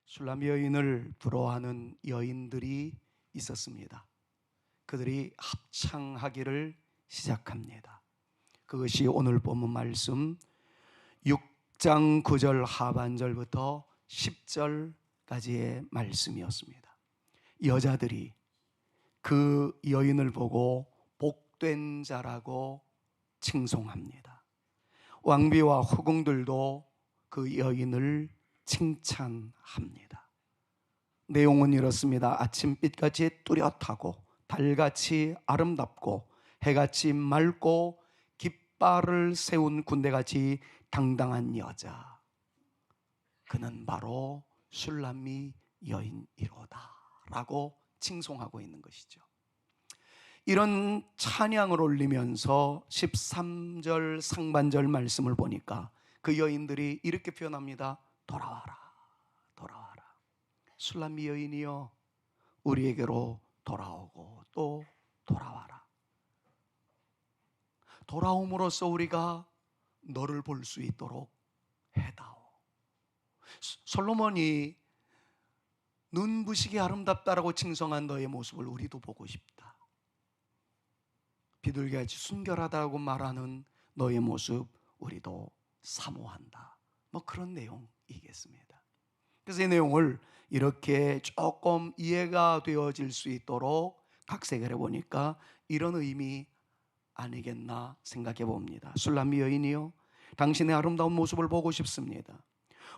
술람 여인을 부러워하는 여인들이 있었습니다. 그들이 합창하기를 시작합니다. 그것이 오늘 본문 말씀 6장 9절 하반절부터 10절까지의 말씀이었습니다. 여자들이 그 여인을 보고 복된 자라고 칭송합니다. 왕비와 후궁들도 그 여인을 칭찬합니다. 내용은 이렇습니다. 아침빛같이 뚜렷하고 달같이 아름답고 해같이 맑고 깃발을 세운 군대같이 당당한 여자, 그는 바로 술람미 여인이로다 라고 칭송하고 있는 것이죠. 이런 찬양을 올리면서 13절 상반절 말씀을 보니까 그 여인들이 이렇게 표현합니다. 돌아와라, 돌아와라. 술람미 여인이여, 우리에게로 돌아오고 또 돌아와라. 돌아옴으로써 우리가 너를 볼 수 있도록 해다오. 솔로몬이 눈부시게 아름답다라고 칭송한 너의 모습을 우리도 보고 싶다. 비둘기같이 순결하다고 말하는 너의 모습 우리도 사모한다. 뭐 그런 내용이겠습니다. 그래서 이 내용을 이렇게 조금 이해가 되어질 수 있도록 각색을 해보니까 이런 의미 아니겠나 생각해 봅니다. 술람미 여인이요, 당신의 아름다운 모습을 보고 싶습니다.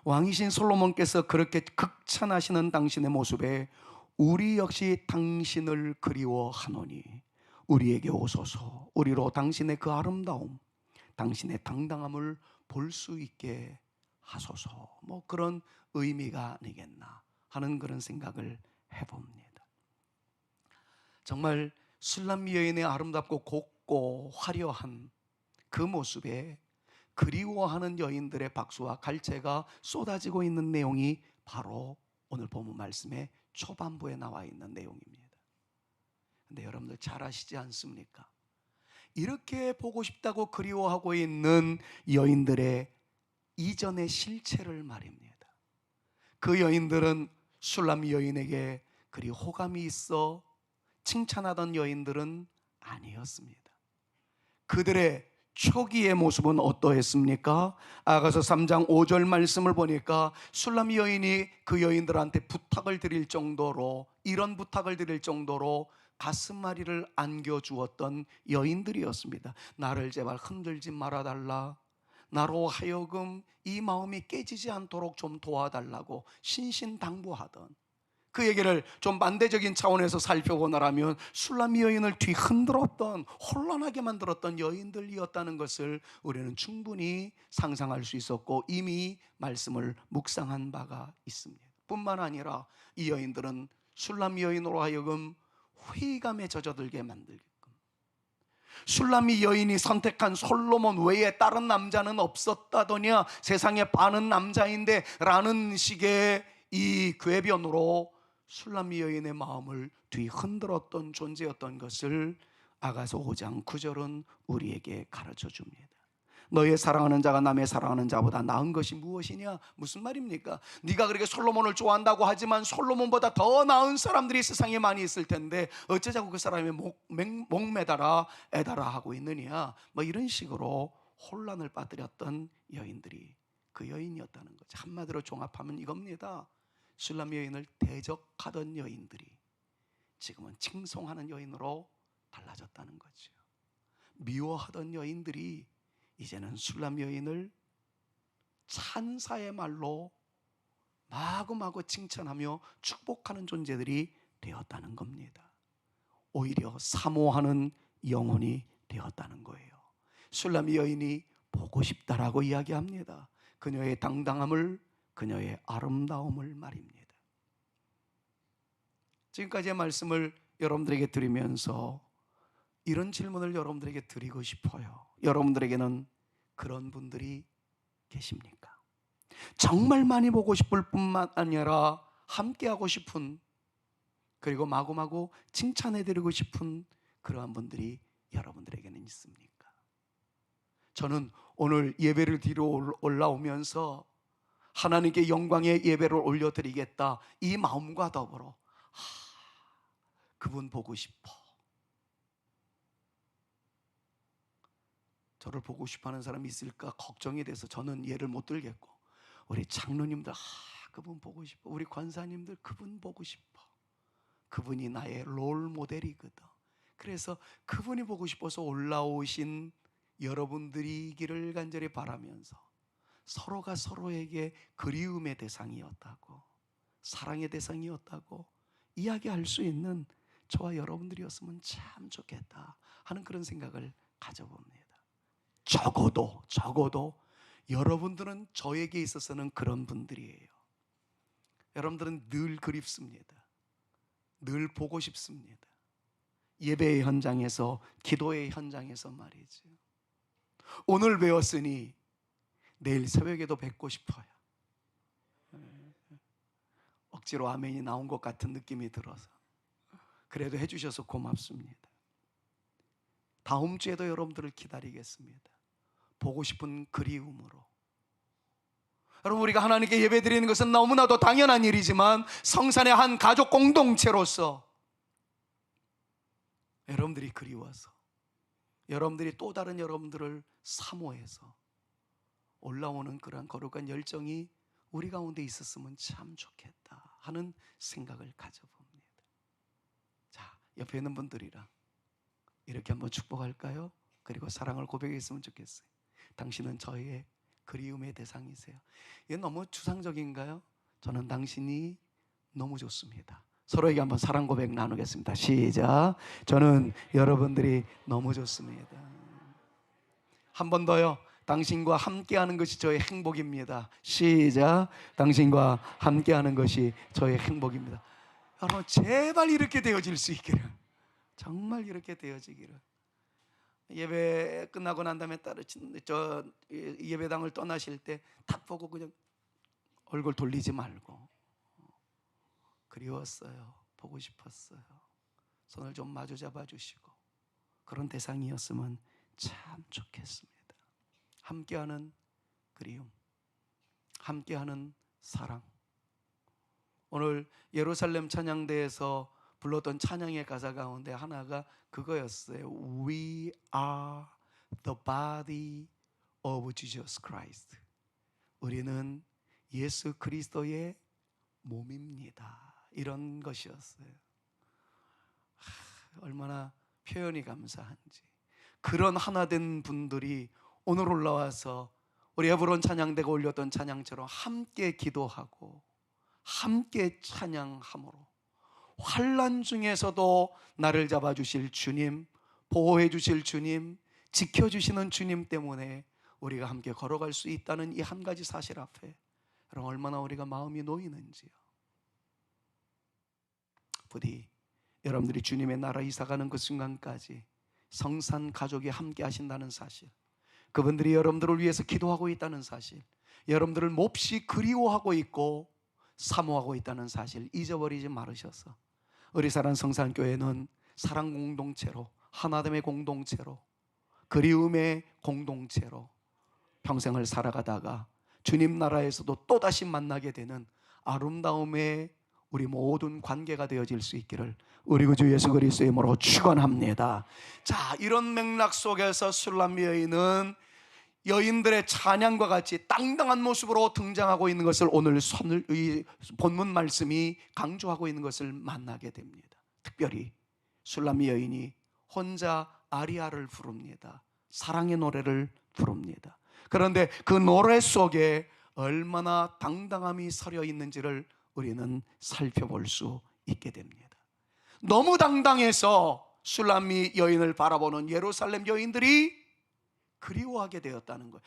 왕이신 솔로몬께서 그렇게 극찬하시는 당신의 모습에 우리 역시 당신을 그리워하노니 우리에게 오소서. 우리로 당신의 그 아름다움, 당신의 당당함을 볼 수 있게 하소서. 뭐 그런 의미가 아니겠나 하는 그런 생각을 해봅니다. 정말 술람미 여인의 아름답고 곱고 화려한 그 모습에 그리워하는 여인들의 박수와 갈채가 쏟아지고 있는 내용이 바로 오늘 본문 말씀의 초반부에 나와 있는 내용입니다. 근데 여러분들 잘 아시지 않습니까? 이렇게 보고 싶다고 그리워하고 있는 여인들의 이전의 실체를 말입니다. 그 여인들은 술람 여인에게 그리 호감이 있어 칭찬하던 여인들은 아니었습니다. 그들의 초기의 모습은 어떠했습니까? 아가서 3장 5절 말씀을 보니까 술람 여인이 그 여인들한테 부탁을 드릴 정도로, 이런 부탁을 드릴 정도로 가슴앓이를 안겨주었던 여인들이었습니다. 나를 제발 흔들지 말아달라, 나로 하여금 이 마음이 깨지지 않도록 좀 도와달라고 신신당부하던, 그 얘기를 좀 반대적인 차원에서 살펴보나라면 술람미 여인을 뒤흔들었던, 혼란하게 만들었던 여인들이었다는 것을 우리는 충분히 상상할 수 있었고 이미 말씀을 묵상한 바가 있습니다. 뿐만 아니라 이 여인들은 술람미 여인으로 하여금 회의감에 젖어들게 만들게끔, 술람미 여인이 선택한 솔로몬 외에 다른 남자는 없었다더냐, 세상에 반은 남자인데 라는 식의 이 궤변으로 술람미 여인의 마음을 뒤흔들었던 존재였던 것을 아가서 5장 9절은 우리에게 가르쳐 줍니다. 너의 사랑하는 자가 남의 사랑하는 자보다 나은 것이 무엇이냐? 무슨 말입니까? 네가 그렇게 솔로몬을 좋아한다고 하지만 솔로몬보다 더 나은 사람들이 세상에 많이 있을 텐데 어쩌자고 그 사람의 목매달아 애달아 하고 있느냐? 뭐 이런 식으로 혼란을 빠뜨렸던 여인들이 그 여인이었다는 거죠. 한마디로 종합하면 이겁니다. 술람 여인을 대적하던 여인들이 지금은 칭송하는 여인으로 달라졌다는 거죠. 미워하던 여인들이 이제는 술람 여인을 찬사의 말로 마구마구 칭찬하며 축복하는 존재들이 되었다는 겁니다. 오히려 사모하는 영혼이 되었다는 거예요. 술람 여인이 보고 싶다라고 이야기합니다. 그녀의 당당함을, 그녀의 아름다움을 말입니다. 지금까지의 말씀을 여러분들에게 드리면서 이런 질문을 여러분들에게 드리고 싶어요. 여러분들에게는 그런 분들이 계십니까? 정말 많이 보고 싶을 뿐만 아니라 함께하고 싶은, 그리고 마구마구 칭찬해드리고 싶은 그러한 분들이 여러분들에게는 있습니까? 저는 오늘 예배를 드리러 올라오면서 하나님께 영광의 예배를 올려드리겠다, 이 마음과 더불어 그분 보고 싶어. 저를 보고 싶어하는 사람이 있을까 걱정이 돼서 저는 예를 못 들겠고, 우리 장로님들 그분 보고 싶어, 우리 권사님들 그분 보고 싶어. 그분이 나의 롤 모델이거든. 그래서 그분이 보고 싶어서 올라오신 여러분들이기를 간절히 바라면서, 서로가 서로에게 그리움의 대상이었다고, 사랑의 대상이었다고 이야기할 수 있는 저와 여러분들이었으면 참 좋겠다 하는 그런 생각을 가져봅니다. 적어도 여러분들은 저에게 있어서는 그런 분들이에요. 여러분들은 늘 그립습니다. 늘 보고 싶습니다. 예배의 현장에서, 기도의 현장에서 말이죠. 오늘 배웠으니 내일 새벽에도 뵙고 싶어요. 억지로 아멘이 나온 것 같은 느낌이 들어서 그래도 해주셔서 고맙습니다. 다음 주에도 여러분들을 기다리겠습니다. 보고 싶은 그리움으로. 여러분, 우리가 하나님께 예배드리는 것은 너무나도 당연한 일이지만 성산의 한 가족 공동체로서 여러분들이 그리워서, 여러분들이 또 다른 여러분들을 사모해서 올라오는 그러한 거룩한 열정이 우리 가운데 있었으면 참 좋겠다 하는 생각을 가져봅니다. 자, 옆에 있는 분들이랑 이렇게 한번 축복할까요? 그리고 사랑을 고백했으면 좋겠어요. 당신은 저의 그리움의 대상이세요. 이게 너무 추상적인가요? 저는 당신이 너무 좋습니다. 서로에게 한번 사랑 고백 나누겠습니다. 시작. 저는 여러분들이 너무 좋습니다. 한 번 더요. 당신과 함께하는 것이 저의 행복입니다. 시작. 당신과 함께하는 것이 저의 행복입니다. 여러분, 제발 이렇게 되어질 수 있기를, 정말 이렇게 되어지기를. 예배 끝나고 난 다음에 저 예배당을 떠나실 때 딱 보고 그냥 얼굴 돌리지 말고, 그리웠어요, 보고 싶었어요, 손을 좀 마주 잡아주시고, 그런 대상이었으면 참 좋겠습니다. 함께하는 그리움, 함께하는 사랑. 오늘 예루살렘 찬양대에서 불렀던 찬양의 가사 가운데 하나가 그거였어요. We are the body of Jesus Christ. 우리는 예수 그리스도의 몸입니다. 이런 것이었어요. 얼마나 표현이 감사한지. 그런 하나 된 분들이 오늘 올라와서 우리 헤브론 찬양대가 올렸던 찬양처럼 함께 기도하고 함께 찬양함으로 환난 중에서도 나를 잡아주실 주님, 보호해 주실 주님, 지켜주시는 주님 때문에 우리가 함께 걸어갈 수 있다는 이 한 가지 사실 앞에 여러분, 얼마나 우리가 마음이 놓이는지요. 부디 여러분들이 주님의 나라 이사가는 그 순간까지 성산 가족이 함께 하신다는 사실, 그분들이 여러분들을 위해서 기도하고 있다는 사실, 여러분들을 몹시 그리워하고 있고 사모하고 있다는 사실 잊어버리지 말으셔서 우리 사랑 성산교회는 사랑 공동체로, 하나됨의 공동체로, 그리움의 공동체로 평생을 살아가다가 주님 나라에서도 또다시 만나게 되는 아름다움의 우리 모든 관계가 되어질 수 있기를 우리 구주 예수 그리스도의 이름으로 축원합니다. 자, 이런 맥락 속에서 술람미 여인은 여인들의 찬양과 같이 당당한 모습으로 등장하고 있는 것을 오늘 이 본문 말씀이 강조하고 있는 것을 만나게 됩니다. 특별히 술람미 여인이 혼자 아리아를 부릅니다. 사랑의 노래를 부릅니다. 그런데 그 노래 속에 얼마나 당당함이 서려 있는지를 우리는 살펴볼 수 있게 됩니다. 너무 당당해서 술람미 여인을 바라보는 예루살렘 여인들이 그리워하게 되었다는 거예요.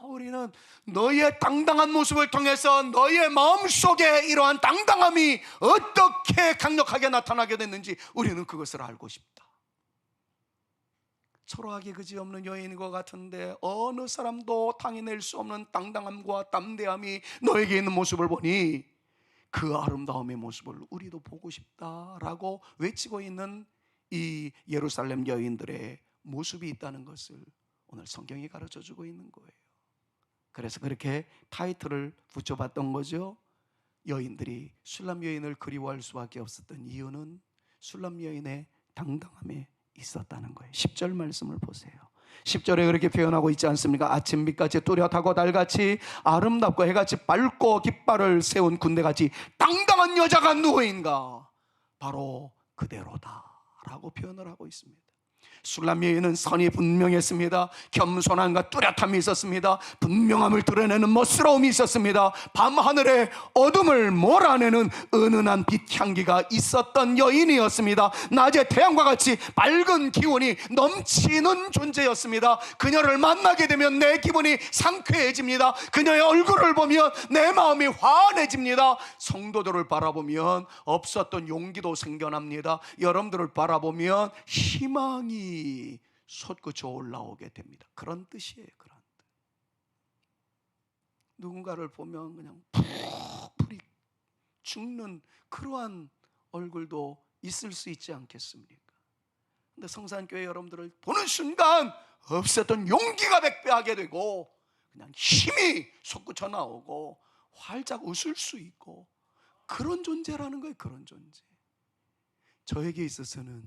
우리는 너의 당당한 모습을 통해서 너의 마음속에 이러한 당당함이 어떻게 강력하게 나타나게 됐는지 우리는 그것을 알고 싶다. 초라하게 그지없는 여인인 것 같은데 어느 사람도 당해낼 수 없는 당당함과 담대함이 너에게 있는 모습을 보니 그 아름다움의 모습을 우리도 보고 싶다라고 외치고 있는 이 예루살렘 여인들의 모습이 있다는 것을 오늘 성경이 가르쳐주고 있는 거예요. 그래서 그렇게 타이틀을 붙여봤던 거죠. 여인들이 술람 여인을 그리워할 수밖에 없었던 이유는 술람 여인의 당당함에 있었다는 거예요. 10절 말씀을 보세요. 10절에 그렇게 표현하고 있지 않습니까? 아침빛같이 뚜렷하고 달같이 아름답고 해같이 밝고 깃발을 세운 군대같이 당당한 여자가 누구인가? 바로 그대로다 라고 표현을 하고 있습니다. 술람 여인은 선이 분명했습니다. 겸손함과 뚜렷함이 있었습니다. 분명함을 드러내는 멋스러움이 있었습니다. 밤하늘의 어둠을 몰아내는 은은한 빛향기가 있었던 여인이었습니다. 낮에 태양과 같이 밝은 기운이 넘치는 존재였습니다. 그녀를 만나게 되면 내 기분이 상쾌해집니다. 그녀의 얼굴을 보면 내 마음이 환해집니다. 성도들을 바라보면 없었던 용기도 생겨납니다. 여러분들을 바라보면 희망이 솟구쳐 올라오게 됩니다. 그런 뜻이에요. 그런 뜻. 누군가를 보면 그냥 푹 죽는 그러한 얼굴도 있을 수 있지 않겠습니까? 근데 성산교회 여러분들을 보는 순간 없었던 용기가 백배하게 되고 그냥 힘이 솟구쳐 나오고 활짝 웃을 수 있고 그런 존재라는 거예요. 그런 존재. 저에게 있어서는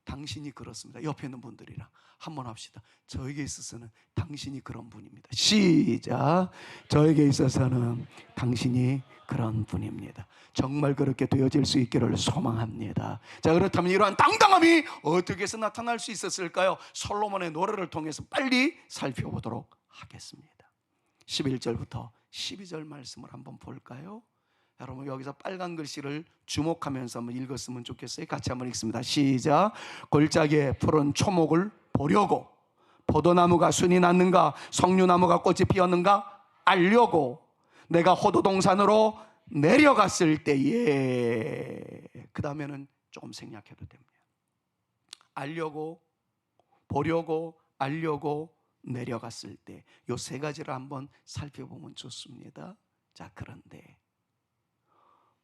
당신이 그렇습니다. 옆에 있는 분들이랑 한번 합시다. 저에게 있어서는 당신이 그런 분입니다. 시작. 저에게 있어서는 당신이 그런 분입니다. 정말 그렇게 되어질 수 있기를 소망합니다. 자, 그렇다면 이러한 당당함이 어떻게 해서 나타날 수 있었을까요? 솔로몬의 노래를 통해서 빨리 살펴보도록 하겠습니다. 11절부터 12절 말씀을 한번 볼까요? 여러분 여기서 빨간 글씨를 주목하면서 한번 읽었으면 좋겠어요. 같이 한번 읽습니다. 시작. 골짜기에 푸른 초목을 보려고, 포도나무가 순이 났는가, 석류나무가 꽃이 피었는가 알려고 내가 호도동산으로 내려갔을 때에, 그 다음에는 조금 생략해도 됩니다. 알려고, 보려고, 알려고, 내려갔을 때, 이 세 가지를 한번 살펴보면 좋습니다. 자, 그런데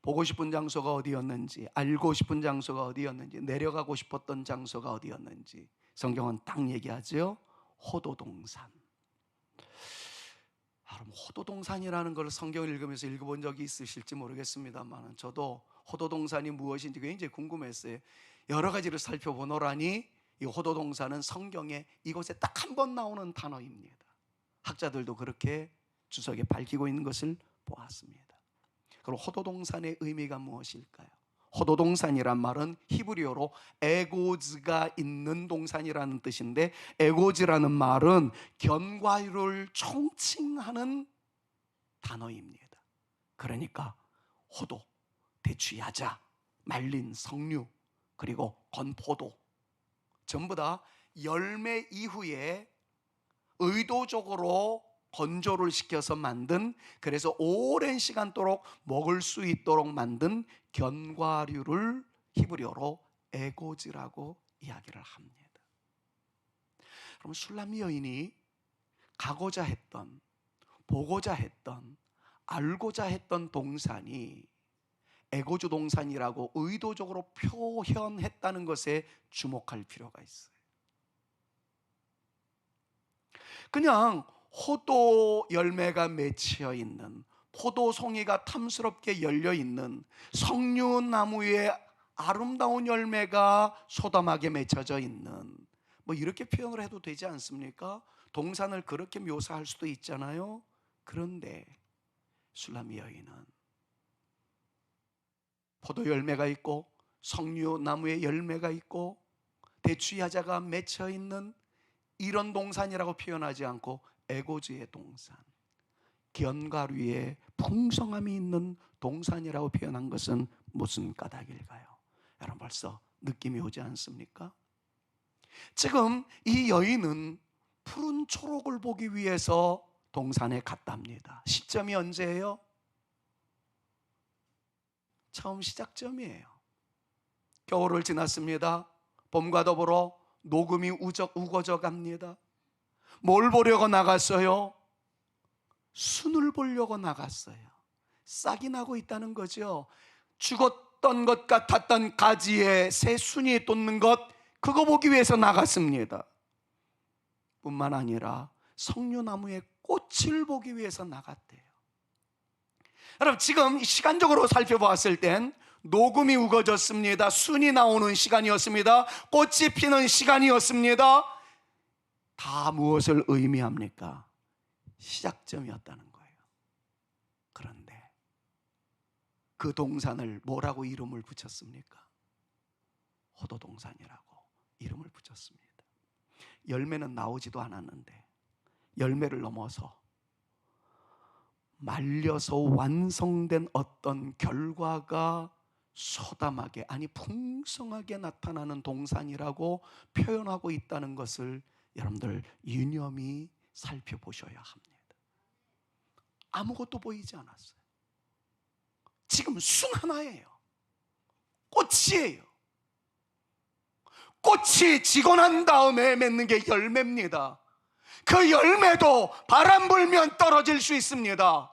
보고 싶은 장소가 어디였는지, 알고 싶은 장소가 어디였는지, 내려가고 싶었던 장소가 어디였는지 성경은 딱 얘기하죠. 호도동산. 여러분, 호도동산이라는 걸 성경을 읽으면서 읽어본 적이 있으실지 모르겠습니다만 저도 호도동산이 무엇인지 굉장히 궁금했어요. 여러 가지를 살펴보노라니 이 호도동산은 성경에 이곳에 딱 한 번 나오는 단어입니다. 학자들도 그렇게 주석에 밝히고 있는 것을 보았습니다. 그럼 호도동산의 의미가 무엇일까요? 호도동산이란 말은 히브리어로 에고즈가 있는 동산이라는 뜻인데, 에고즈라는 말은 견과류를 총칭하는 단어입니다. 그러니까 호도, 대추야자, 말린 석류, 그리고 건포도 전부 다 열매 이후에 의도적으로 건조를 시켜서 만든, 그래서 오랜 시간도록 먹을 수 있도록 만든 견과류를 히브리어로 에고즈라고 이야기를 합니다. 그럼 술람 여인이 가고자 했던, 보고자 했던, 알고자 했던 동산이 에고즈 동산이라고 의도적으로 표현했다는 것에 주목할 필요가 있어요. 그냥 호도 열매가 맺혀 있는, 포도송이가 탐스럽게 열려 있는, 석류나무에 아름다운 열매가 소담하게 맺혀져 있는, 뭐 이렇게 표현을 해도 되지 않습니까? 동산을 그렇게 묘사할 수도 있잖아요. 그런데 술람 여인은 포도 열매가 있고 석류나무에 열매가 있고 대추야자가 맺혀 있는 이런 동산이라고 표현하지 않고 에고즈의 동산, 견과류의 풍성함이 있는 동산이라고 표현한 것은 무슨 까닭일까요? 여러분 벌써 느낌이 오지 않습니까? 지금 이 여인은 푸른 초록을 보기 위해서 동산에 갔답니다. 시점이 언제예요? 처음 시작점이에요. 겨울을 지났습니다. 봄과 더불어 녹음이 우거져 갑니다. 뭘 보려고 나갔어요? 순을 보려고 나갔어요. 싹이 나고 있다는 거죠. 죽었던 것 같았던 가지에 새 순이 돋는 것, 그거 보기 위해서 나갔습니다. 뿐만 아니라 석류나무에 꽃을 보기 위해서 나갔대요. 여러분, 지금 시간적으로 살펴보았을 땐 녹음이 우거졌습니다. 순이 나오는 시간이었습니다. 꽃이 피는 시간이었습니다. 다 무엇을 의미합니까? 시작점이었다는 거예요. 그런데 그 동산을 뭐라고 이름을 붙였습니까? 호도동산이라고 이름을 붙였습니다. 열매는 나오지도 않았는데 열매를 넘어서 말려서 완성된 어떤 결과가 소담하게, 아니 풍성하게 나타나는 동산이라고 표현하고 있다는 것을 여러분들 유념히 살펴보셔야 합니다. 아무것도 보이지 않았어요. 지금 순 하나예요. 꽃이에요. 꽃이 지고 난 다음에 맺는 게 열매입니다. 그 열매도 바람 불면 떨어질 수 있습니다.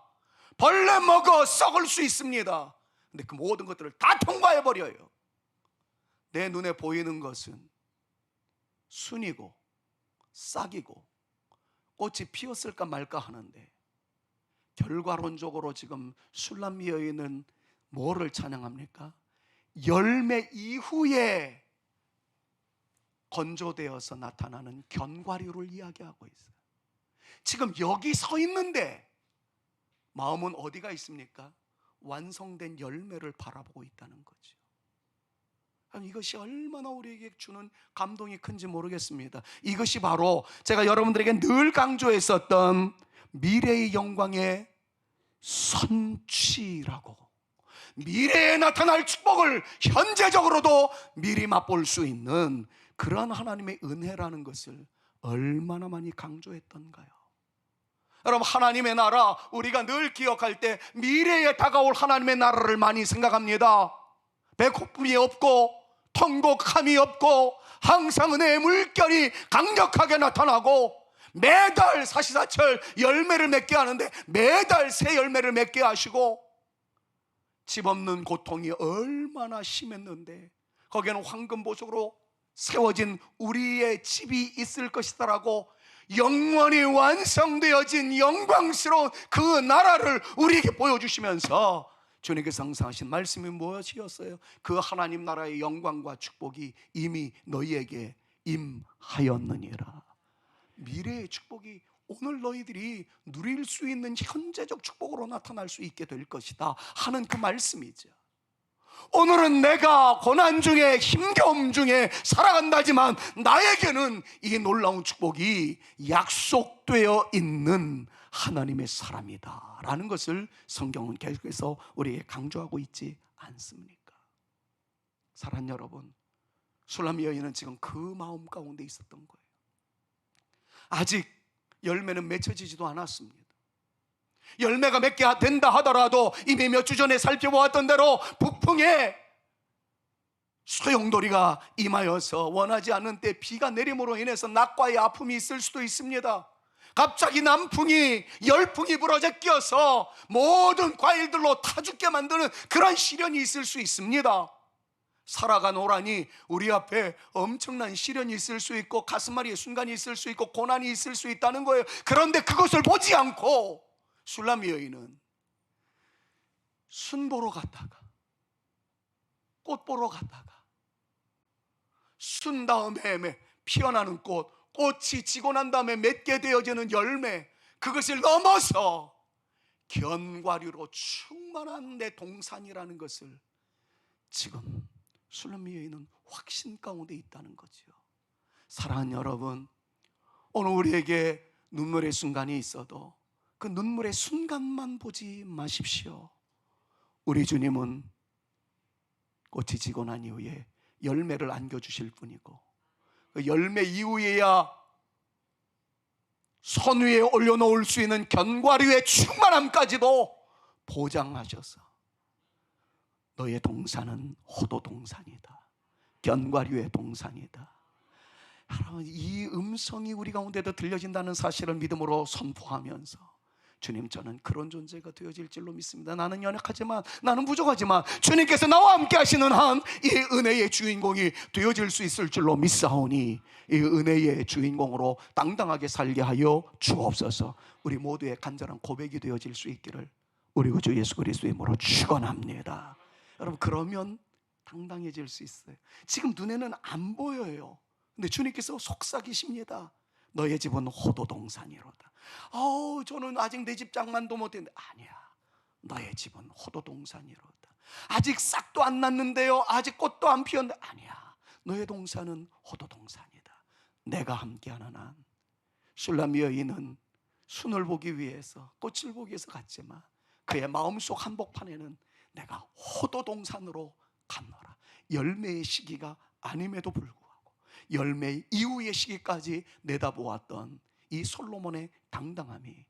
벌레 먹어 썩을 수 있습니다. 근데 그 모든 것들을 다 통과해버려요. 내 눈에 보이는 것은 순이고 싹이고 꽃이 피었을까 말까 하는데, 결과론적으로 지금 술람 여인은 뭐를 찬양합니까? 열매 이후에 건조되어서 나타나는 견과류를 이야기하고 있어요. 지금 여기 서 있는데 마음은 어디가 있습니까? 완성된 열매를 바라보고 있다는 거죠. 이것이 얼마나 우리에게 주는 감동이 큰지 모르겠습니다. 이것이 바로 제가 여러분들에게 늘 강조했었던 미래의 영광의 선취라고, 미래에 나타날 축복을 현재적으로도 미리 맛볼 수 있는 그런 하나님의 은혜라는 것을 얼마나 많이 강조했던가요? 여러분, 하나님의 나라, 우리가 늘 기억할 때 미래에 다가올 하나님의 나라를 많이 생각합니다. 배고픔이 없고 통곡함이 없고 항상 은혜의 물결이 강력하게 나타나고 매달 사시사철 열매를 맺게 하는데 매달 새 열매를 맺게 하시고, 집 없는 고통이 얼마나 심했는데 거기에는 황금 보석으로 세워진 우리의 집이 있을 것이다라고 영원히 완성되어진 영광스러운 그 나라를 우리에게 보여주시면서 주님께서 상상하신 말씀이 무엇이었어요? 그 하나님 나라의 영광과 축복이 이미 너희에게 임하였느니라. 미래의 축복이 오늘 너희들이 누릴 수 있는 현재적 축복으로 나타날 수 있게 될 것이다 하는 그 말씀이죠. 오늘은 내가 고난 중에 힘겨움 중에 살아간다지만 나에게는 이 놀라운 축복이 약속되어 있는 하나님의 사람이다 라는 것을 성경은 계속해서 우리에게 강조하고 있지 않습니까? 사랑하는 여러분, 술람 여인은 지금 그 마음 가운데 있었던 거예요. 아직 열매는 맺혀지지도 않았습니다. 열매가 맺게 된다 하더라도 이미 몇 주 전에 살펴보았던 대로 북풍에 소용돌이가 임하여서 원하지 않는 때 비가 내림으로 인해서 낙과의 아픔이 있을 수도 있습니다. 갑자기 남풍이 열풍이 불어져 끼어서 모든 과일들로 타 죽게 만드는 그런 시련이 있을 수 있습니다. 살아가노라니 우리 앞에 엄청난 시련이 있을 수 있고 가슴앓이의 순간이 있을 수 있고 고난이 있을 수 있다는 거예요. 그런데 그것을 보지 않고 술람 여인은 순 보러 갔다가 꽃 보러 갔다가 순 다음에 피어나는 꽃이 지고 난 다음에 맺게 되어지는 열매, 그것을 넘어서 견과류로 충만한 내 동산이라는 것을 지금 술람 여인은 확신 가운데 있다는 거죠. 사랑하는 여러분, 오늘 우리에게 눈물의 순간이 있어도 그 눈물의 순간만 보지 마십시오. 우리 주님은 꽃이 지고 난 이후에 열매를 안겨주실 분이고, 그 열매 이후에야 선 위에 올려놓을 수 있는 견과류의 충만함까지도 보장하셔서 너의 동산은 호도동산이다, 견과류의 동산이다. 여러분, 이 음성이 우리 가운데도 들려진다는 사실을 믿음으로 선포하면서 주님, 저는 그런 존재가 되어질 줄로 믿습니다. 나는 연약하지만, 나는 부족하지만 주님께서 나와 함께 하시는 한 이 은혜의 주인공이 되어질 수 있을 줄로 믿사오니 이 은혜의 주인공으로 당당하게 살게 하여 주옵소서. 우리 모두의 간절한 고백이 되어질 수 있기를 우리 구주 예수 그리스도의 이름으로 축원합니다. 여러분, 그러면 당당해질 수 있어요. 지금 눈에는 안 보여요. 근데 주님께서 속삭이십니다. 너의 집은 호도동산이로다. 저는 아직 내 집 장만도 못했는데, 아니야, 너의 집은 호도동산이로다. 아직 싹도 안 났는데요, 아직 꽃도 안 피었는데, 아니야, 너의 동산은 호도동산이다. 내가 함께하는 한 술람 여인은 순을 보기 위해서, 꽃을 보기 위해서 갔지만 그의 마음속 한복판에는 내가 호도동산으로 갔노라. 열매의 시기가 아님에도 불구하고 열매 이후의 시기까지 내다보았던 이 솔로몬의 당당함이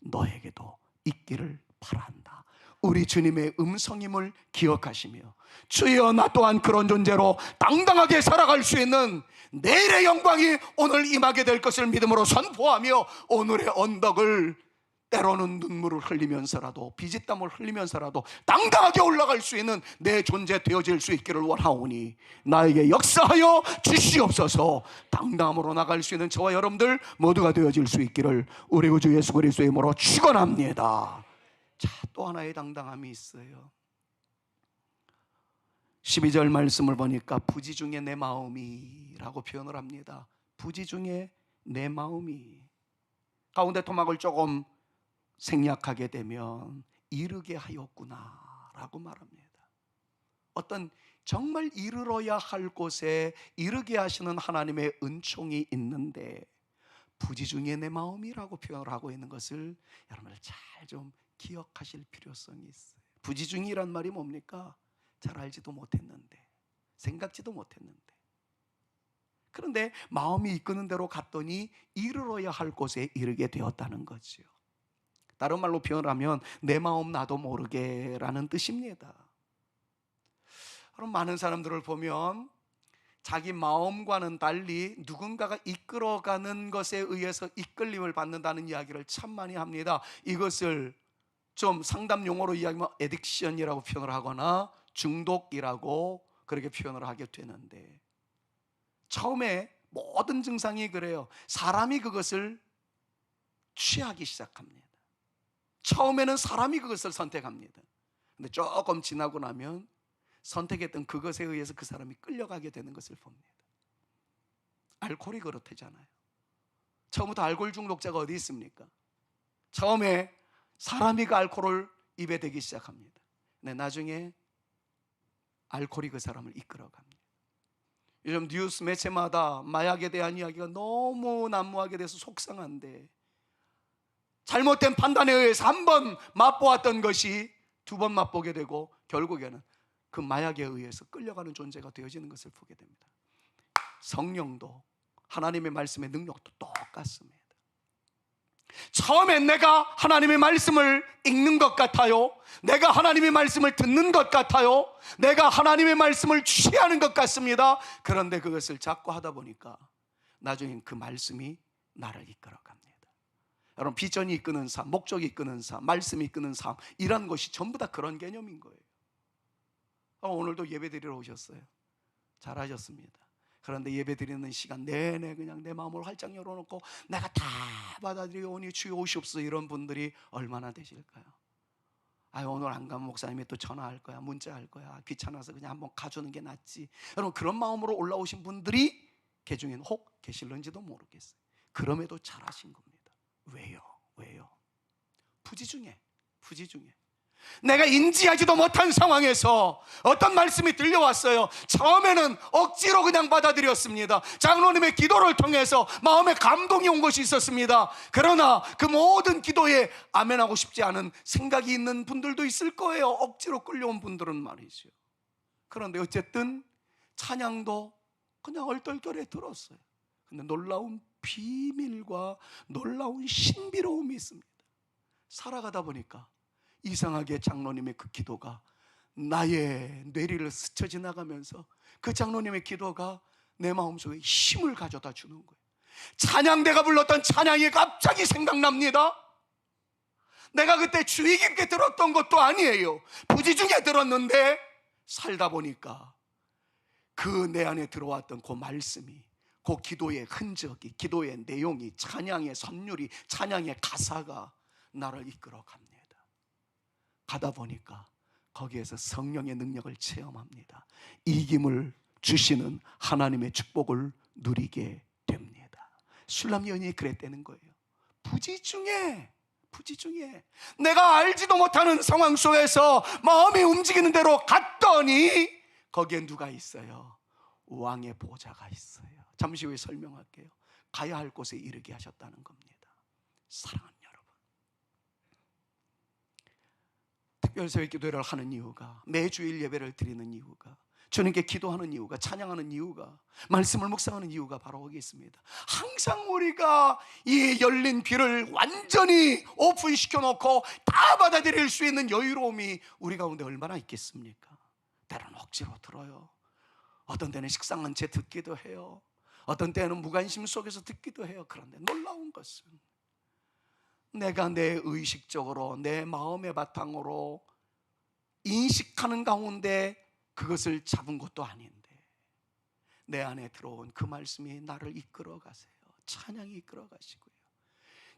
너에게도 있기를 바란다. 우리 주님의 음성임을 기억하시며, 주여, 나 또한 그런 존재로 당당하게 살아갈 수 있는 내일의 영광이 오늘 임하게 될 것을 믿음으로 선포하며, 오늘의 언덕을 때로는 눈물을 흘리면서라도, 비짓땀을 흘리면서라도 당당하게 올라갈 수 있는 내 존재 되어질 수 있기를 원하오니 나에게 역사하여 주시옵소서. 당당함으로 나갈 수 있는 저와 여러분들 모두가 되어질 수 있기를 우리 구주 예수 그리스도의 이름으로 축원합니다. 자, 또 하나의 당당함이 있어요. 12절 말씀을 보니까 부지 중에 내 마음이 라고 표현을 합니다. 부지 중에 내 마음이. 가운데 토막을 조금 생략하게 되면 이르게 하였구나 라고 말합니다. 어떤 정말 이르러야 할 곳에 이르게 하시는 하나님의 은총이 있는데, 부지 중에 내 마음이라고 표현을 하고 있는 것을 여러분들 잘 좀 기억하실 필요성이 있어요. 부지중이란 말이 뭡니까? 잘 알지도 못했는데, 생각지도 못했는데, 그런데 마음이 이끄는 대로 갔더니 이르러야 할 곳에 이르게 되었다는 거죠. 다른 말로 표현하면 내 마음 나도 모르게 라는 뜻입니다. 그럼 많은 사람들을 보면 자기 마음과는 달리 누군가가 이끌어가는 것에 의해서 이끌림을 받는다는 이야기를 참 많이 합니다. 이것을 좀 상담 용어로 이야기하면 에딕션이라고 표현을 하거나 중독이라고 그렇게 표현을 하게 되는데, 처음에 모든 증상이 그래요. 사람이 그것을 취하기 시작합니다. 처음에는 사람이 그것을 선택합니다. 근데 조금 지나고 나면 선택했던 그것에 의해서 그 사람이 끌려가게 되는 것을 봅니다. 알코올이 그렇대잖아요. 처음부터 알코올 중독자가 어디 있습니까? 처음에 사람이 그 알코올을 입에 대기 시작합니다. 근데 나중에 알코올이 그 사람을 이끌어갑니다. 요즘 뉴스 매체마다 마약에 대한 이야기가 너무 난무하게 돼서 속상한데, 잘못된 판단에 의해서 한 번 맛보았던 것이 두 번 맛보게 되고 결국에는 그 마약에 의해서 끌려가는 존재가 되어지는 것을 보게 됩니다. 성령도 하나님의 말씀의 능력도 똑같습니다. 처음엔 내가 하나님의 말씀을 읽는 것 같아요. 내가 하나님의 말씀을 듣는 것 같아요. 내가 하나님의 말씀을 취하는 것 같습니다. 그런데 그것을 자꾸 하다 보니까 나중엔 그 말씀이 나를 이끌어갑니다. 여러분, 비전이 이끄는 삶, 목적이 이끄는 삶, 말씀이 이끄는 삶, 이란 것이 전부 다 그런 개념인 거예요. 오늘도 예배 드리러 오셨어요. 잘하셨습니다. 그런데 예배 드리는 시간 내내 그냥 내 마음을 활짝 열어놓고 내가 다 받아들이오니 주여 오시옵소서, 이런 분들이 얼마나 되실까요? 오늘 안 가면 목사님이 또 전화할 거야, 문자할 거야, 귀찮아서 그냥 한번 가주는 게 낫지. 여러분, 그런 마음으로 올라오신 분들이 개중엔 혹 계실는지도 모르겠어요. 그럼에도 잘하신 겁니다. 왜요? 부지 중에 내가 인지하지도 못한 상황에서 어떤 말씀이 들려왔어요. 처음에는 억지로 그냥 받아들였습니다. 장로님의 기도를 통해서 마음에 감동이 온 것이 있었습니다. 그러나 그 모든 기도에 아멘하고 싶지 않은 생각이 있는 분들도 있을 거예요. 억지로 끌려온 분들은 말이죠. 그런데 어쨌든 찬양도 그냥 얼떨결에 들었어요. 근데 놀라운 비밀과 놀라운 신비로움이 있습니다. 살아가다 보니까 이상하게 장로님의 그 기도가 나의 뇌리를 스쳐 지나가면서 그 장로님의 기도가 내 마음속에 힘을 가져다 주는 거예요. 찬양대가 불렀던 찬양이 갑자기 생각납니다. 내가 그때 주의 깊게 들었던 것도 아니에요. 부지 중에 들었는데 살다 보니까 그 내 안에 들어왔던 그 말씀이, 그 기도의 흔적이, 기도의 내용이, 찬양의 선율이, 찬양의 가사가 나를 이끌어 갑니다. 가다 보니까 거기에서 성령의 능력을 체험합니다. 이김을 주시는 하나님의 축복을 누리게 됩니다. 술람 여인이 그랬다는 거예요. 부지 중에 내가 알지도 못하는 상황 속에서 마음이 움직이는 대로 갔더니 거기에 누가 있어요? 왕의 보좌가 있어요. 잠시 후에 설명할게요. 가야 할 곳에 이르게 하셨다는 겁니다. 사랑하는 여러분, 특별새벽 기도회를 하는 이유가, 매주일 예배를 드리는 이유가, 주님께 기도하는 이유가, 찬양하는 이유가, 말씀을 묵상하는 이유가 바로 거기 있습니다. 항상 우리가 이 열린 귀를 완전히 오픈시켜 놓고 다 받아들일 수 있는 여유로움이 우리 가운데 얼마나 있겠습니까? 때로는 억지로 들어요. 어떤 때는 식상한 채 듣기도 해요. 어떤 때는 무관심 속에서 듣기도 해요. 그런데 놀라운 것은 내가 내 의식적으로, 내 마음의 바탕으로 인식하는 가운데 그것을 잡은 것도 아닌데 내 안에 들어온 그 말씀이 나를 이끌어 가세요. 찬양이 이끌어 가시고요.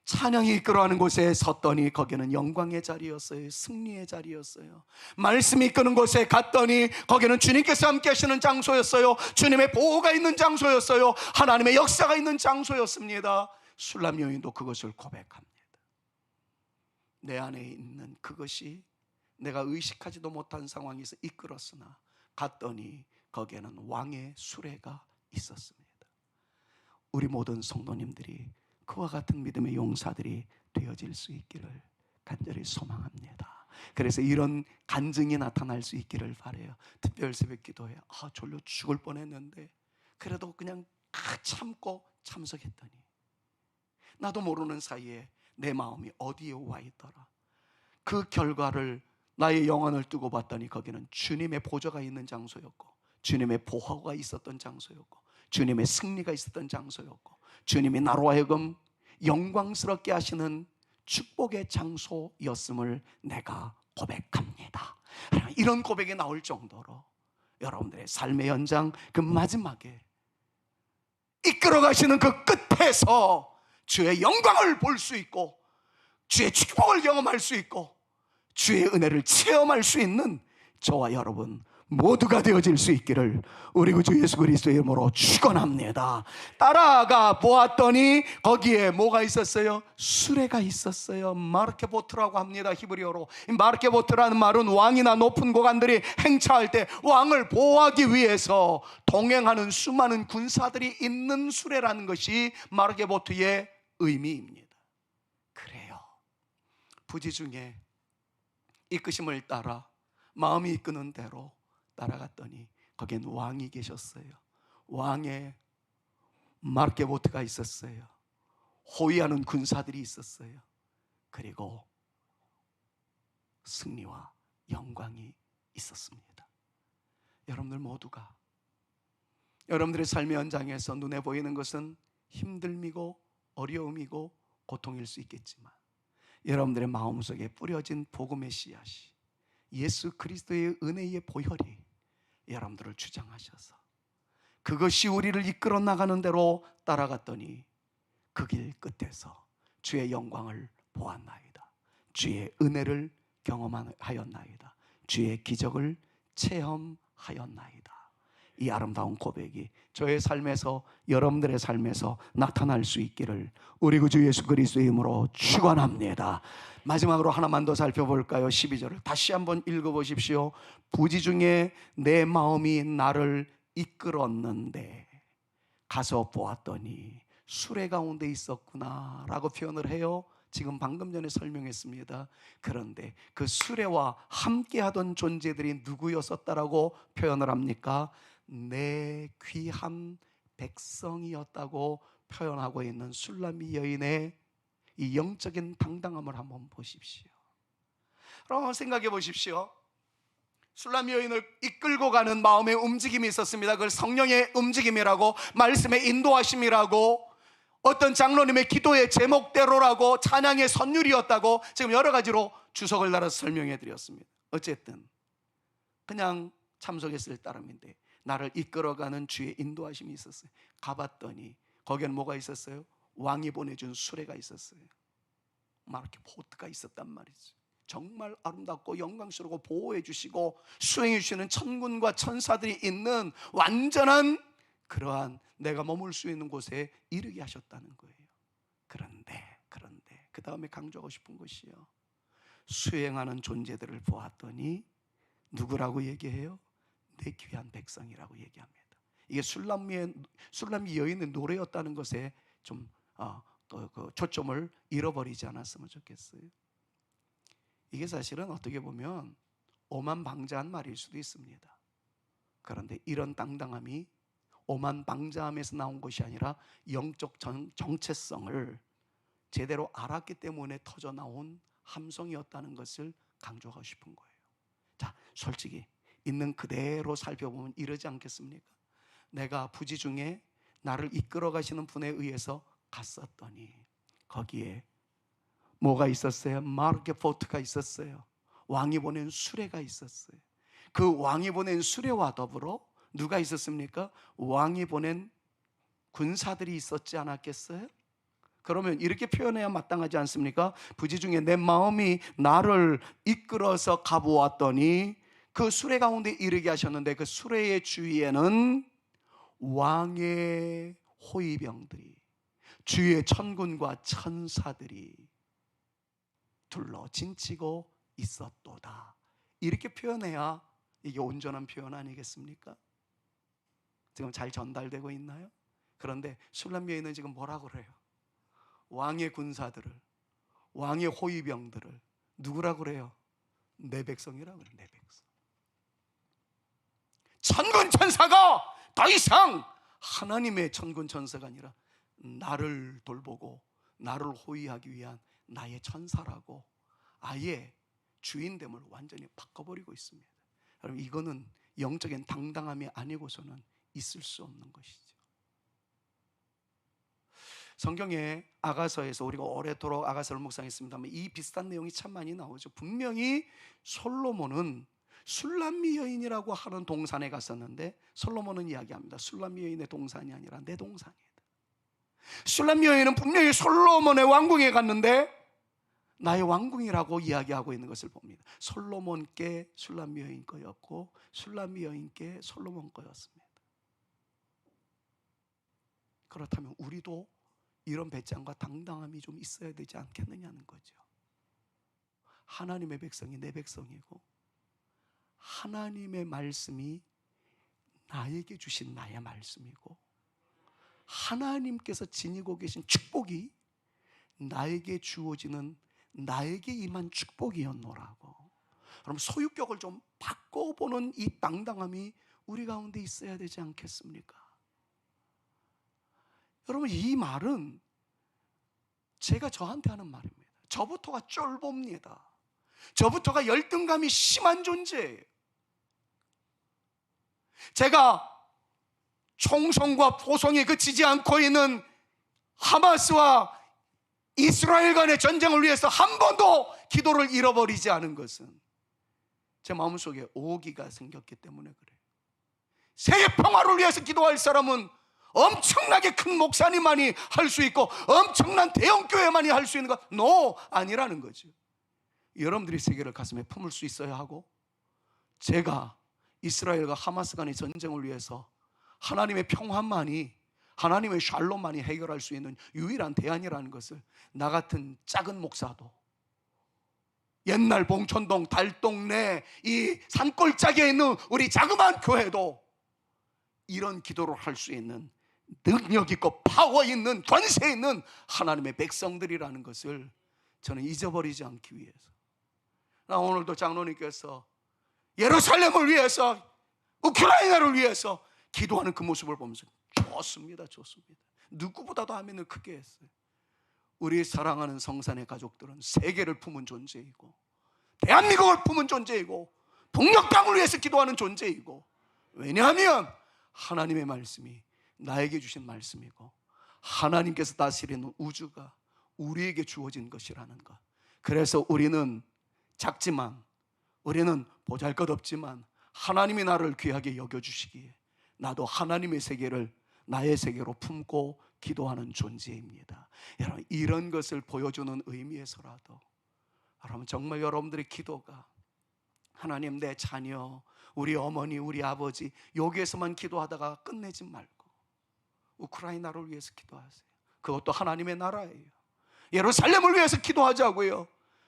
찬양이 이끌어가는 곳에 섰더니 거기는 영광의 자리였어요. 승리의 자리였어요. 말씀이 이끄는 곳에 갔더니 거기는 주님께서 함께 하시는 장소였어요. 주님의 보호가 있는 장소였어요. 하나님의 역사가 있는 장소였습니다. 술람 여인도 그것을 고백합니다. 내 안에 있는 그것이 내가 의식하지도 못한 상황에서 이끌었으나 갔더니 거기에는 왕의 수레가 있었습니다. 우리 모든 성도님들이 그와 같은 믿음의 용사들이 되어질 수 있기를 간절히 소망합니다. 그래서 이런 간증이 나타날 수 있기를 바라요. 특별 새벽 기도에 졸려 죽을 뻔했는데 그래도 그냥 참고 참석했더니 나도 모르는 사이에 내 마음이 어디에 와 있더라. 그 결과를 나의 영혼을 뜨고 봤더니 거기는 주님의 보좌가 있는 장소였고, 주님의 보호가 있었던 장소였고, 주님의 승리가 있었던 장소였고, 주님이 나로 하여금 영광스럽게 하시는 축복의 장소였음을 내가 고백합니다. 이런 고백이 나올 정도로 여러분들의 삶의 연장, 그 마지막에 이끌어 가시는 그 끝에서 주의 영광을 볼 수 있고, 주의 축복을 경험할 수 있고, 주의 은혜를 체험할 수 있는 저와 여러분 모두가 되어질 수 있기를 우리 구주 예수 그리스도의 이름으로 축원합니다. 따라가 보았더니 거기에 뭐가 있었어요? 수레가 있었어요. 마르케보트라고 합니다. 히브리어로. 마르케보트라는 말은 왕이나 높은 고관들이 행차할 때 왕을 보호하기 위해서 동행하는 수많은 군사들이 있는 수레라는 것이 마르케보트의 의미입니다. 그래요. 부지 중에 이끄심을 따라 마음이 이끄는 대로 따라갔더니 거기엔 왕이 계셨어요. 왕의 마르케보트가 있었어요. 호위하는 군사들이 있었어요. 그리고 승리와 영광이 있었습니다. 여러분들 모두가 여러분들의 삶의 현장에서 눈에 보이는 것은 힘듦이고 어려움이고 고통일 수 있겠지만 여러분들의 마음속에 뿌려진 복음의 씨앗이, 예수 그리스도의 은혜의 보혈이 여러분들을 주장하셔서 그것이 우리를 이끌어 나가는 대로 따라갔더니 그 길 끝에서 주의 영광을 보았나이다. 주의 은혜를 경험하였나이다. 주의 기적을 체험하였나이다. 이 아름다운 고백이 저의 삶에서, 여러분들의 삶에서 나타날 수 있기를 우리 구주 예수 그리스도의 이름으로 축원합니다. 마지막으로 하나만 더 살펴볼까요? 12절을 다시 한번 읽어보십시오. 부지 중에 내 마음이 나를 이끌었는데 가서 보았더니 수레 가운데 있었구나 라고 표현을 해요. 지금 방금 전에 설명했습니다. 그런데 그 수레와 함께하던 존재들이 누구였었다라고 표현을 합니까? 내 귀한 백성이었다고 표현하고 있는 술람미 여인의 이 영적인 당당함을 한번 보십시오. 여러분 생각해 보십시오. 술람미 여인을 이끌고 가는 마음의 움직임이 있었습니다. 그걸 성령의 움직임이라고, 말씀의 인도하심이라고, 어떤 장로님의 기도의 제목대로라고 찬양의 선율이었다고 지금 여러 가지로 주석을 달아서 설명해 드렸습니다. 어쨌든 그냥 참석했을 따름인데 나를 이끌어가는 주의 인도하심이 있었어요. 가봤더니 거기에는 뭐가 있었어요? 왕이 보내준 수레가 있었어요. 막 이렇게 보트가 있었단 말이죠. 정말 아름답고 영광스럽고 보호해 주시고 수행해 주시는 천군과 천사들이 있는 완전한 그러한 내가 머물 수 있는 곳에 이르게 하셨다는 거예요. 그런데 그 다음에 강조하고 싶은 것이요, 수행하는 존재들을 보았더니 누구라고 얘기해요? 내 귀한 백성이라고 얘기합니다. 이게 술람미 여인의 노래였다는 것에 좀 초점을 잃어버리지 않았으면 좋겠어요. 이게 사실은 어떻게 보면 오만방자한 말일 수도 있습니다. 그런데 이런 당당함이 오만방자함에서 나온 것이 아니라 영적 정체성을 제대로 알았기 때문에 터져나온 함성이었다는 것을 강조하고 싶은 거예요. 자, 솔직히 있는 그대로 살펴보면 이러지 않겠습니까? 내가 부지 중에 나를 이끌어 가시는 분에 의해서 갔었더니 거기에 뭐가 있었어요? 마르게포트가 있었어요. 왕이 보낸 수레가 있었어요. 그 왕이 보낸 수레와 더불어 누가 있었습니까? 왕이 보낸 군사들이 있었지 않았겠어요? 그러면 이렇게 표현해야 마땅하지 않습니까? 부지 중에 내 마음이 나를 이끌어서 가보았더니 그 수레 가운데 이르게 하셨는데 그 수레의 주위에는 왕의 호위병들이, 주의 천군과 천사들이 둘러 진치고 있었도다. 이렇게 표현해야 이게 온전한 표현 아니겠습니까? 지금 잘 전달되고 있나요? 그런데 술람 여인은 지금 뭐라고 그래요? 왕의 군사들을, 왕의 호위병들을 누구라고 그래요? 내 백성이라고 그래요. 내 백성. 천군 천사가 더 이상 하나님의 천군 천사가 아니라 나를 돌보고 나를 호위하기 위한 나의 천사라고 아예 주인됨을 완전히 바꿔버리고 있습니다. 여러분, 이거는 영적인 당당함이 아니고서는 있을 수 없는 것이죠. 성경의 아가서에서 우리가 오래도록 아가서를 묵상했습니다만 이 비슷한 내용이 참 많이 나오죠. 분명히 솔로몬은 술람미 여인이라고 하는 동산에 갔었는데 솔로몬은 이야기합니다. 술람미 여인의 동산이 아니라 내 동산이다. 술람미 여인은 분명히 솔로몬의 왕궁에 갔는데 나의 왕궁이라고 이야기하고 있는 것을 봅니다. 솔로몬께 술람미 여인 거였고 술람미 여인께 솔로몬 거였습니다. 그렇다면 우리도 이런 배짱과 당당함이 좀 있어야 되지 않겠느냐는 거죠. 하나님의 백성이 내 백성이고 하나님의 말씀이 나에게 주신 나의 말씀이고 하나님께서 지니고 계신 축복이 나에게 주어지는 나에게 임한 축복이었노라고. 그럼 소유격을 좀 바꿔보는 이 당당함이 우리 가운데 있어야 되지 않겠습니까? 여러분, 이 말은 제가 저한테 하는 말입니다. 저부터가 쫄봅니다. 저부터가 열등감이 심한 존재예요. 제가 총성과 포성에 그치지 않고 있는 하마스와 이스라엘 간의 전쟁을 위해서 한 번도 기도를 잃어버리지 않은 것은 제 마음속에 오기가 생겼기 때문에 그래요. 세계 평화를 위해서 기도할 사람은 엄청나게 큰 목사님만이 할 수 있고 엄청난 대형교회만이 할 수 있는 것, 아니라는 거죠. 여러분들이 세계를 가슴에 품을 수 있어야 하고 제가 이스라엘과 하마스 간의 전쟁을 위해서 하나님의 평화만이, 하나님의 샬롬만이 해결할 수 있는 유일한 대안이라는 것을 나 같은 작은 목사도, 옛날 봉천동 달동네 이 산골짜기에 있는 우리 자그마한 교회도 이런 기도를 할 수 있는 능력 있고 파워 있는 권세 있는 하나님의 백성들이라는 것을 저는 잊어버리지 않기 위해서, 나 오늘도 장로님께서 예루살렘을 위해서, 우크라이나를 위해서 기도하는 그 모습을 보면서 좋습니다. 누구보다도 아멘을 크게 했어요. 우리 사랑하는 성산의 가족들은 세계를 품은 존재이고 대한민국을 품은 존재이고 북녘 땅을 위해서 기도하는 존재이고, 왜냐하면 하나님의 말씀이 나에게 주신 말씀이고 하나님께서 다스리는 우주가 우리에게 주어진 것이라는 것. 그래서 우리는 작지만, 우리는 보잘것없지만 하나님이 나를 귀하게 여겨주시기에 나도 하나님의 세계를 나의 세계로 품고 기도하는 존재입니다. 여러분, 이런 것을 보여주는 의미에서라도 여러분, 정말 여러분들의 기도가 하나님, 내 자녀, 우리 어머니, 우리 아버지 여기에서만 기도하다가 끝내지 말고 우크라이나를 위해서 기도하세요. 그것도 하나님의 나라예요. 예루살렘을 위해서 기도하자고요.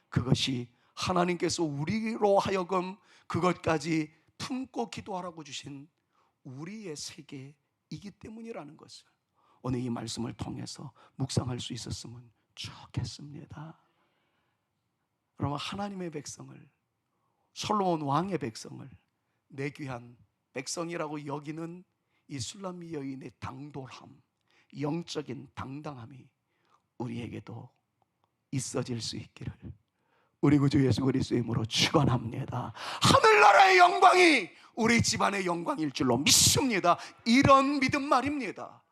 그것이 하나님께서 우리로 하여금 그것까지 품고 기도하라고 주신 우리의 세계이기 때문이라는 것을 오늘 이 말씀을 통해서 묵상할 수 있었으면 좋겠습니다. 여러분, 하나님의 백성을, 솔로몬 왕의 백성을 내 귀한 백성이라고 여기는 이 술람미 여인의 당돌함, 영적인 당당함이 우리에게도 있어질 수 있기를 우리 구주 예수 그리스도의 이름으로 축원합니다. 하늘나라의 영광이 우리 집안의 영광일 줄로 믿습니다. 이런 믿음 말입니다.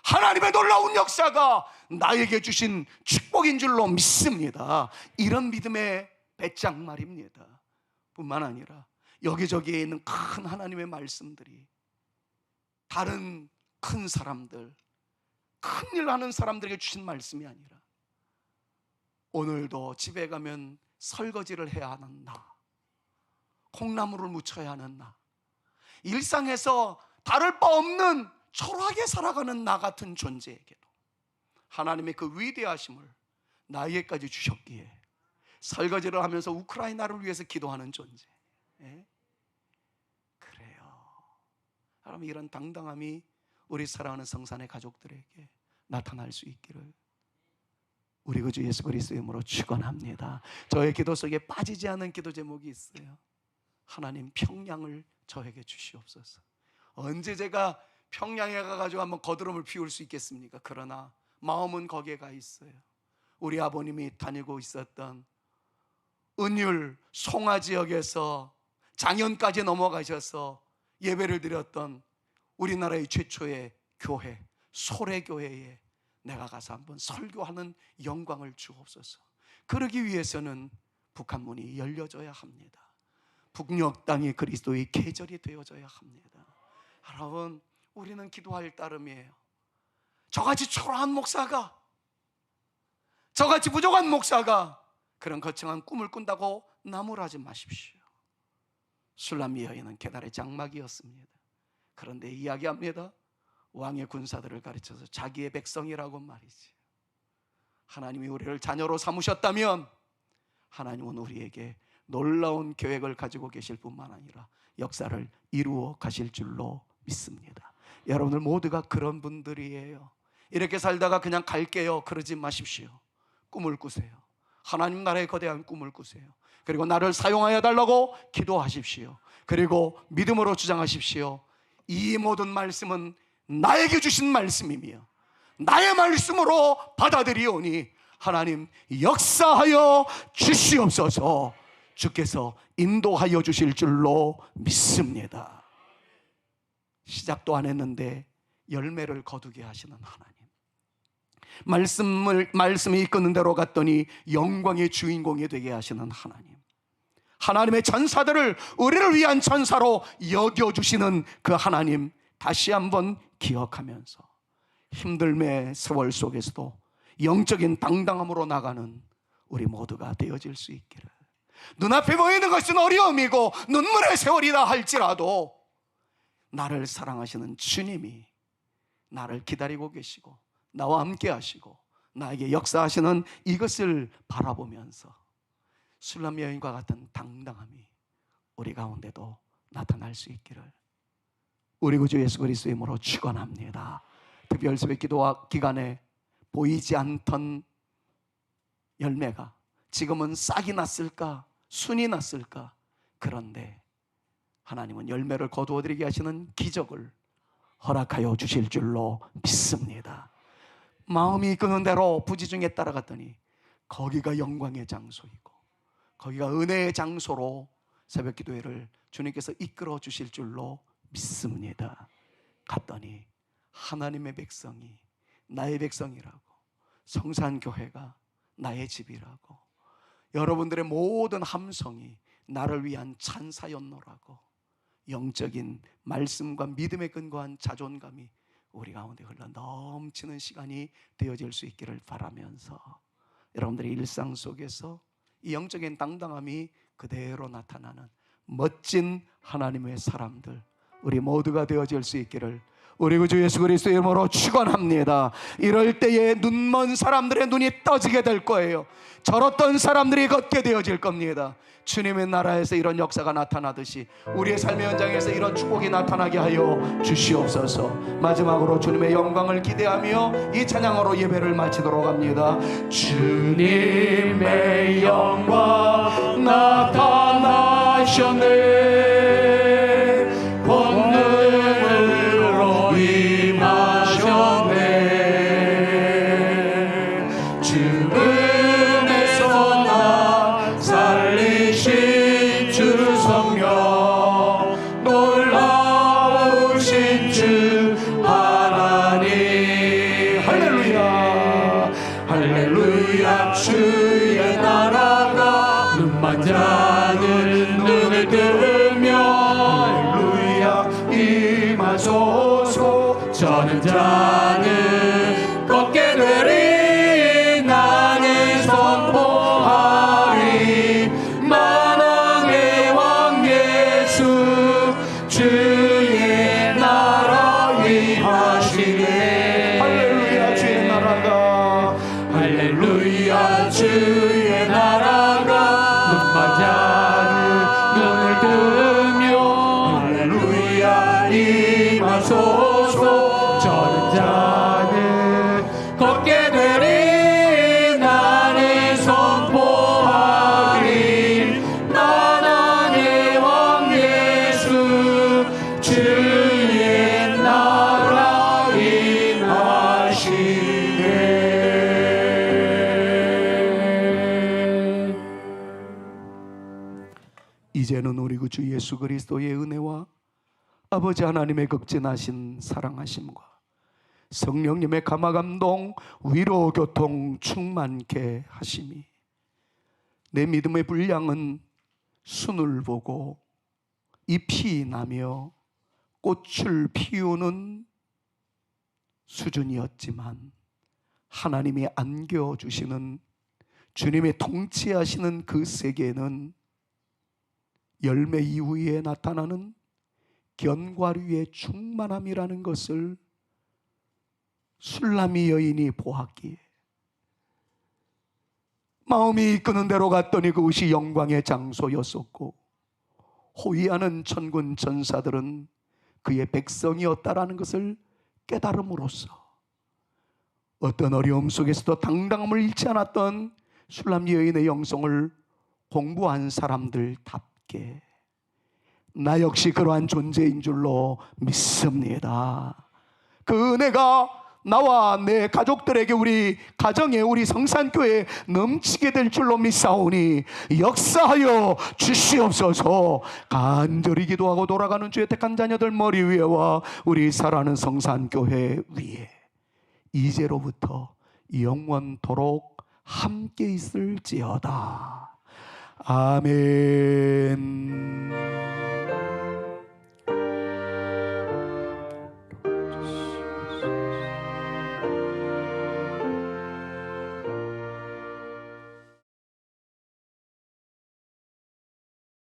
하나님의 놀라운 역사가 나에게 주신 축복인 줄로 믿습니다. 이런 믿음의 배짱 말입니다. 뿐만 아니라 여기저기에 있는 큰 하나님의 말씀들이 다른 큰 사람들, 큰일 하는 사람들에게 주신 말씀이 아니라 오늘도 집에 가면 설거지를 해야 하는 나, 콩나물을 무쳐야 하는 나, 일상에서 다를 바 없는 초라하게 살아가는 나 같은 존재에게도 하나님의 그 위대하심을 나에게까지 주셨기에 설거지를 하면서 우크라이나를 위해서 기도하는 존재. 예? 그래요. 여러분, 이런 당당함이 우리 사랑하는 성산의 가족들에게 나타날 수 있기를 우리 구주 예수 그리스도의 이름으로 축원합니다. 저의 기도 속에 빠지지 않은 기도 제목이 있어요. 하나님, 평양을 저에게 주시옵소서. 언제 제가 평양에 가가지고 한번 거드름을 피울 수 있겠습니까? 그러나 마음은 거기에 가 있어요. 우리 아버님이 다니고 있었던 은율 송화 지역에서 장현까지 넘어가셔서 예배를 드렸던 우리나라의 최초의 교회 소래교회에 내가 가서 한번 설교하는 영광을 주옵소서. 그러기 위해서는 북한문이 열려져야 합니다. 북녘 땅이 그리스도의 계절이 되어져야 합니다. 여러분, 우리는 기도할 따름이에요. 저같이 초라한 목사가, 저같이 부족한 목사가 그런 거창한 꿈을 꾼다고 나무라지 마십시오. 술람미 여인은 계달의 장막이었습니다. 그런데 이야기합니다. 왕의 군사들을 가르쳐서 자기의 백성이라고 말이지. 하나님이 우리를 자녀로 삼으셨다면 하나님은 우리에게 놀라운 계획을 가지고 계실 뿐만 아니라 역사를 이루어 가실 줄로 믿습니다. 여러분들 모두가 그런 분들이에요. 이렇게 살다가 그냥 갈게요 그러지 마십시오. 꿈을 꾸세요. 하나님 나라의 거대한 꿈을 꾸세요. 그리고 나를 사용하여 달라고 기도하십시오. 그리고 믿음으로 주장하십시오. 이 모든 말씀은 나에게 주신 말씀이며 나의 말씀으로 받아들이오니 하나님 역사하여 주시옵소서. 주께서 인도하여 주실 줄로 믿습니다. 시작도 안 했는데 열매를 거두게 하시는 하나님, 말씀이 이끄는 대로 갔더니 영광의 주인공이 되게 하시는 하나님, 하나님의 전사들을 우리를 위한 전사로 여겨주시는 그 하나님 다시 한번 기억하면서 힘듦의 세월 속에서도 영적인 당당함으로 나가는 우리 모두가 되어질 수 있기를. 눈앞에 보이는 것은 어려움이고 눈물의 세월이다 할지라도 나를 사랑하시는 주님이 나를 기다리고 계시고 나와 함께 하시고 나에게 역사하시는 이것을 바라보면서 술람 여인과 같은 당당함이 우리 가운데도 나타날 수 있기를 우리 구주 예수 그리스도의 이름으로 축원합니다. 특별수배 기도와 기간에 보이지 않던 열매가 지금은 싹이 났을까 순이 났을까. 그런데 하나님은 열매를 거두어드리게 하시는 기적을 허락하여 주실 줄로 믿습니다. 마음이 이끄는 대로 부지중에 따라갔더니 거기가 영광의 장소이고 거기가 은혜의 장소로 새벽 기도회를 주님께서 이끌어 주실 줄로 믿습니다. 갔더니 하나님의 백성이 나의 백성이라고, 성산교회가 나의 집이라고, 여러분들의 모든 함성이 나를 위한 찬사였노라고, 영적인 말씀과 믿음에 근거한 자존감이 우리 가운데 흘러 넘치는 시간이 되어질 수 있기를 바라면서, 여러분들의 일상 속에서 이 영적인 당당함이 그대로 나타나는 멋진 하나님의 사람들, 우리 모두가 되어질 수 있기를 우리 구주 예수 그리스도의 이름으로 축원합니다. 이럴 때에 눈먼 사람들의 눈이 떠지게 될 거예요. 절었던 사람들이 걷게 되어질 겁니다. 주님의 나라에서 이런 역사가 나타나듯이 우리의 삶의 현장에서 이런 축복이 나타나게 하여 주시옵소서. 마지막으로 주님의 영광을 기대하며 이 찬양으로 예배를 마치도록 합니다. 주님의 영광 나타나셨네, 권능으로 임하셨네, 죽음에서 나 살리신 주 성령, 놀라우신 주 하나님. 할렐루야 할렐루야. 주의 나라가 눈만 자는 눈을 뜨며 할렐루야 임하소서. 저는 자는 걷게 되리, 나는 선포하리, 만왕의 왕 예수 주의 나라 임하시네. 할렐루야. 주의 나라가, 할렐루야. 주의 나라가 눈만 자는 눈을 뜨며 할렐루야 임하소서. 저는 자는 걷게 되리, 나는 선포하리, 만왕의 왕 예수 주의 나라 임하시네. 이제는 우리 구주 예수 그리스도의 은혜와 아버지 하나님의 극진하신 사랑하심과 성령님의 감화감동, 위로, 교통 충만케 하심이 내 믿음의 분량은 순을 보고 잎이 나며 꽃을 피우는 수준이었지만, 하나님이 안겨주시는 주님의 통치하시는 그 세계는 열매 이후에 나타나는 견과류의 충만함이라는 것을 술람이 여인이 보았기에 마음이 이끄는 대로 갔더니 그것이 영광의 장소였었고, 호위하는 천군 천사들은 그의 백성이었다라는 것을 깨달음으로써 어떤 어려움 속에서도 당당함을 잃지 않았던 술람 여인의 영성을 공부한 사람들답게 나 역시 그러한 존재인 줄로 믿습니다. 그 은혜가 나와 내 가족들에게, 우리 가정에, 우리 성산교회에 넘치게 될 줄로 믿사오니 역사하여 주시옵소서. 간절히 기도하고 돌아가는 주의 택한 자녀들 머리 위에와 우리 사랑하는 성산교회 위에 이제로부터 영원토록 함께 있을지어다. 아멘.